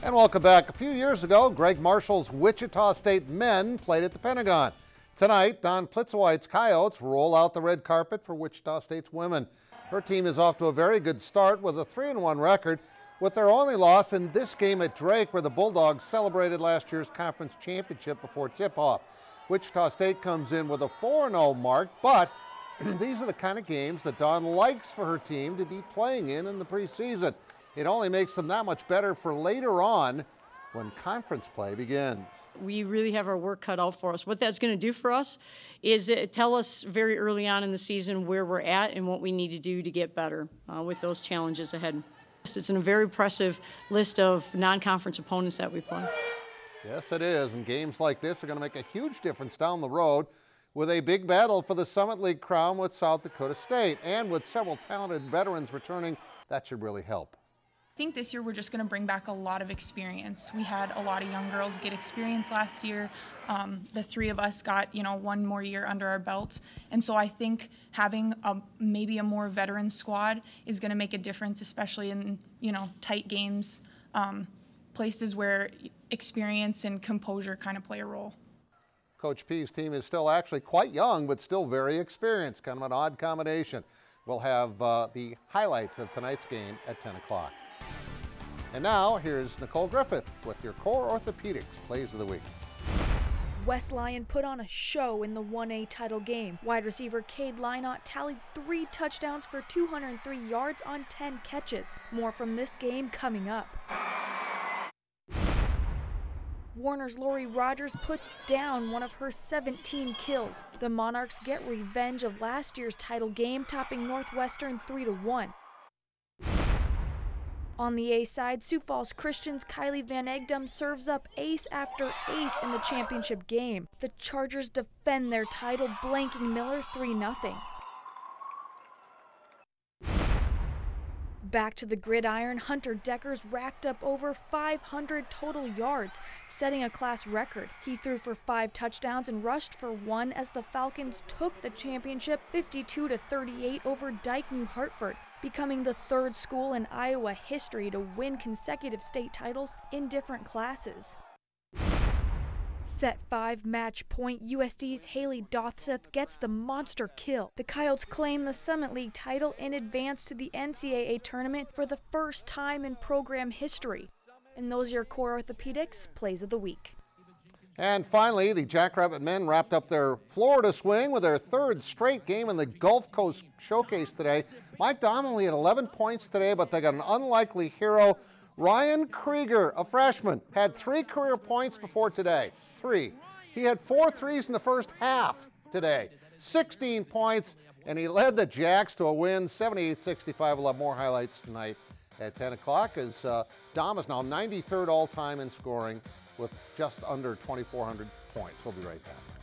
And welcome back. A few years ago, Greg Marshall's Wichita State men played at the Pentagon. Tonight, Don Plitzowite's Coyotes roll out the red carpet for Wichita State's women. Her team is off to a very good start with a 3-1 record, with their only loss in this game at Drake, where the Bulldogs celebrated last year's conference championship before tip-off. Wichita State comes in with a 4-0 mark, but these are the kind of games that Dawn likes for her team to be playing in the preseason. It only makes them that much better for later on when conference play begins. We really have our work cut out for us. What that's going to do for us is tell us very early on in the season where we're at and what we need to do to get better with those challenges ahead. It's a very impressive list of non-conference opponents that we play. Yes, it is, and games like this are going to make a huge difference down the road with a big battle for the Summit League crown with South Dakota State. And with several talented veterans returning, that should really help. I think this year we're just going to bring back a lot of experience. We had a lot of young girls get experience last year. The three of us got, one more year under our belts. And so I think having maybe a more veteran squad is going to make a difference, especially in, tight games, places where experience and composure kind of play a role. Coach P's team is still actually quite young, but still very experienced, kind of an odd combination. We'll have the highlights of tonight's game at 10 o'clock. And now, here's Nicole Griffith with your Core Orthopedics Plays of the Week. West Lyon put on a show in the 1A title game. Wide receiver Cade Lynott tallied 3 touchdowns for 203 yards on 10 catches. More from this game coming up. Warner's Lori Rogers puts down one of her 17 kills. The Monarchs get revenge of last year's title game, topping Northwestern 3-1. On the A side, Sioux Falls Christian's Kylie Van Egdom serves up ace after ace in the championship game. The Chargers defend their title, blanking Miller 3-0. Back to the gridiron, Hunter Deckers racked up over 500 total yards, setting a class record. He threw for 5 touchdowns and rushed for 1 as the Falcons took the championship 52-38 over Dike New Hartford, becoming the 3rd school in Iowa history to win consecutive state titles in different classes. Set 5 match point, USD's Haley Dothseth gets the monster kill. The Coyotes claim the Summit League title and advance to the NCAA tournament for the first time in program history. And those are your Core Orthopedics Plays of the Week. And finally, the Jackrabbit men wrapped up their Florida swing with their 3rd straight game in the Gulf Coast Showcase today. Mike Donnelly had 11 points today, but they got an unlikely hero. Ryan Krieger, a freshman, had 3 career points before today. 3. He had 4 threes in the first half today. 16 points, and he led the Jacks to a win, 78-65. We'll have more highlights tonight at 10 o'clock as Dom is now 93rd all-time in scoring with just under 2,400 points. We'll be right back.